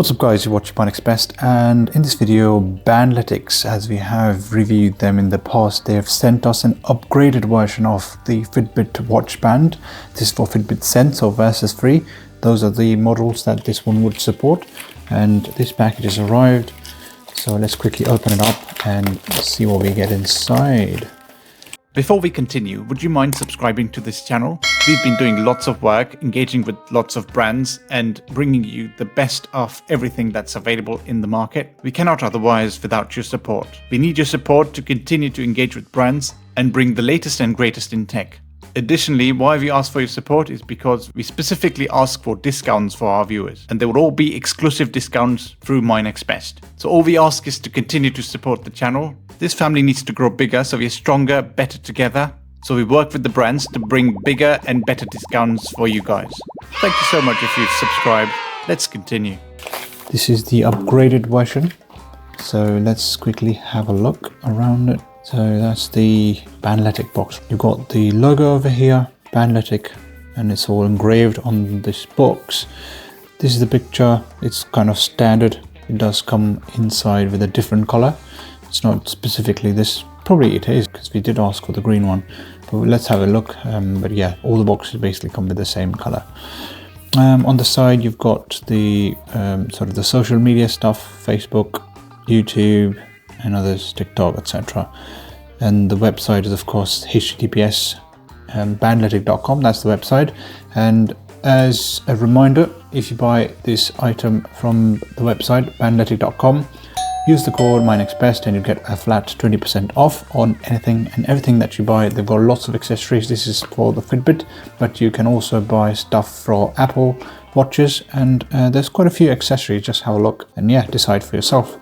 What's up guys, you watch MyNextBest, and in this video Bandletic, as we have reviewed them in the past, they have sent us an upgraded version of the Fitbit watch band. This is for Fitbit Sense or Versus 3. Those are the models that this one would support, and this package has arrived. So let's quickly open it up and see what we get inside. Before we continue, would you mind subscribing to this channel? We've been doing lots of work, engaging with lots of brands and bringing you the best of everything that's available in the market. We cannot otherwise without your support. We need your support to continue to engage with brands and bring the latest and greatest in tech. Additionally, why we ask for your support is because we specifically ask for discounts for our viewers, and there will all be exclusive discounts through MyNextBest. So all we ask is to continue to support the channel. This family needs to grow bigger, so we are stronger, better together. So we work with the brands to bring bigger and better discounts for you guys. Thank you so much if you've subscribed. Let's continue. This is the upgraded version. So let's quickly have a look around it. So that's the Bandletic box. You've got the logo over here, Bandletic, and it's all engraved on this box. This is the picture. It's kind of standard. It does come inside with a different color. It's not specifically this. Probably it is, because we did ask for the green one. But let's have a look. But yeah, all the boxes basically come with the same color. On the side, you've got the sort of the social media stuff, Facebook, YouTube, and others, TikTok, etc. And the website is of course https bandletic.com. That's the website. And as a reminder, if you buy this item from the website bandletic.com, use the code MyNextBest and you get a flat 20% off on anything and everything that you buy. They've got lots of accessories. This is for the Fitbit, but you can also buy stuff for Apple watches, and there's quite a few accessories. Just have a look and yeah, decide for yourself.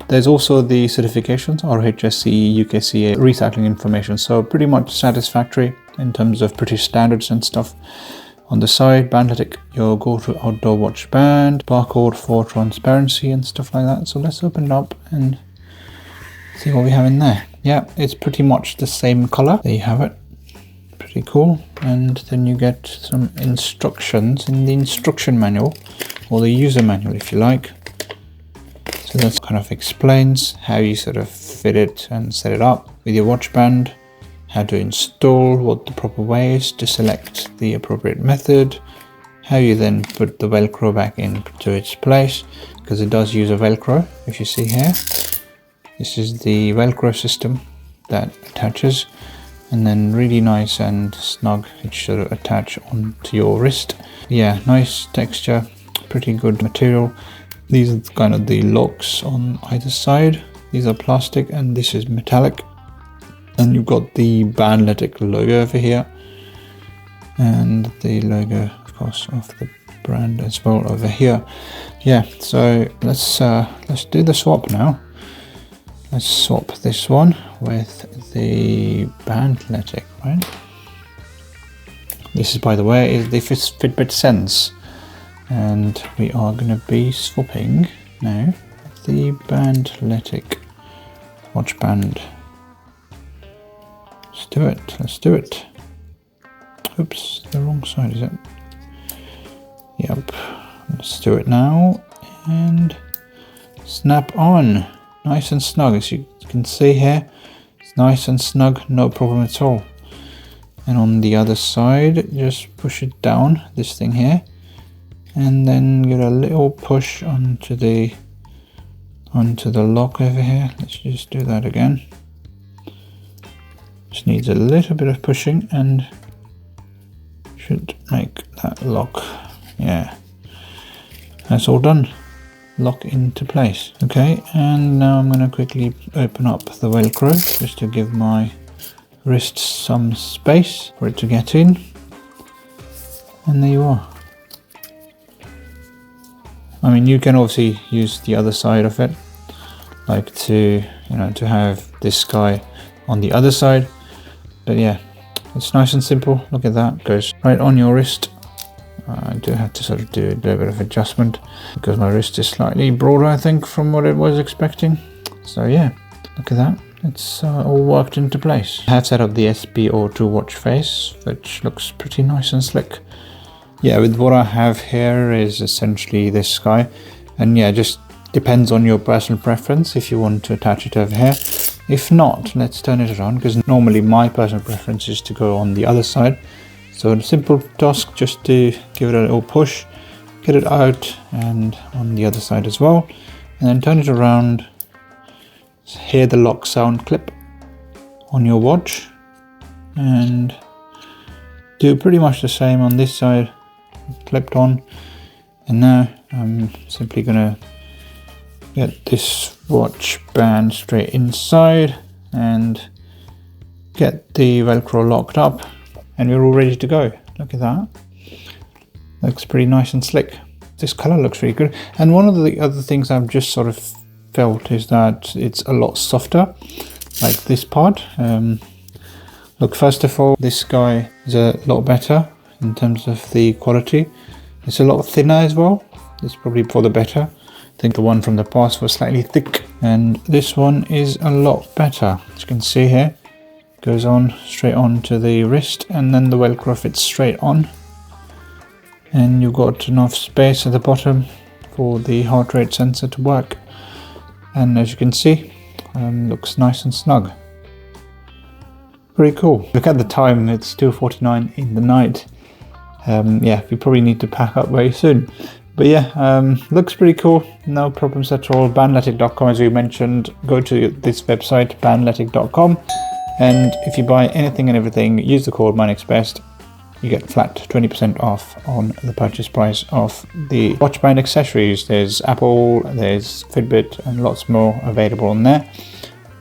There's also the certifications, RHSC, UKCA, recycling information, so pretty much satisfactory in terms of British standards and stuff. On the side, Bandletic, your go-to outdoor watch band, barcode for transparency and stuff like that. So let's open it up and see what we have in there. Yeah, it's pretty much the same color. There you have it. Pretty cool. And then you get some instructions in the instruction manual, or the user manual if you like. So that kind of explains how you sort of fit it and set it up with your watch band, how to install, what the proper way is to select the appropriate method, how you then put the Velcro back into its place, because it does use a Velcro. If you see here, this is the Velcro system that attaches, and then really nice and snug it should attach onto your wrist. Yeah, nice texture, pretty good material. These are kind of the locks on either side. These are plastic and this is metallic. And you've got the Bandletic logo over here. And the logo, of course, of the brand as well over here. Yeah, so let's do the swap now. Let's swap this one with the Bandletic, right? This is, by the way, is the Fitbit Sense. And we are going to be swapping now the Bandletic watch band. Let's do it. Let's do it. Oops, the wrong side, is it? Yep. Let's do it now. And snap on. Nice and snug. As you can see here, it's nice and snug, no problem at all. And on the other side, just push it down, this thing here. And then get a little push onto the lock over here. Let's just do that again. Just needs a little bit of pushing and should make that lock. Yeah, that's all done. Lock into place. Okay, and now I'm going to quickly open up the Velcro just to give my wrist some space for it to get in. And there you are. I mean, you can obviously use the other side of it, like to have this guy on the other side. But yeah, it's nice and simple. Look at that, goes right on your wrist. I do have to sort of do a little bit of adjustment because my wrist is slightly broader, I think, from what it was expecting. So yeah, look at that. It's all worked into place. I have set up the SPO2 watch face, which looks pretty nice and slick. Yeah, with what I have here is essentially this guy, And yeah, just depends on your personal preference if you want to attach it over here. If not, let's turn it around, because normally my personal preference is to go on the other side. So a simple task, just to give it a little push, get it out, and on the other side as well, and then turn it around. Hear the lock sound clip on your watch, and do pretty much the same on this side, clipped on. And now I'm simply gonna get this watch band straight inside and get the Velcro locked up, and we're all ready to go. Look at that. Looks pretty nice and slick. This color looks really good. And one of the other things I've just sort of felt is that it's a lot softer, like this part. Look, first of all, this guy is a lot better in terms of the quality. It's a lot thinner as well. It's probably for the better. I think the one from the past was slightly thick, and this one is a lot better. As you can see here, it goes on straight on to the wrist, and then the Velcro fits straight on. And you've got enough space at the bottom for the heart rate sensor to work. And as you can see, looks nice and snug. Pretty cool. Look at the time, it's 2:49 in the night. Yeah, we probably need to pack up very soon. But yeah, looks pretty cool. No problems at all. Bandletic.com, as we mentioned. Go to this website, bandletic.com. And if you buy anything and everything, use the code MyNextBest. You get flat 20% off on the purchase price of the watch band accessories. There's Apple, there's Fitbit, and lots more available on there.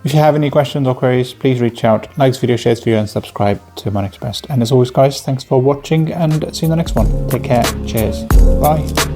If you have any questions or queries, please reach out. Like this video, share this video, and subscribe to MyNextBest. And as always, guys, thanks for watching, and see you in the next one. Take care. Cheers. Bye.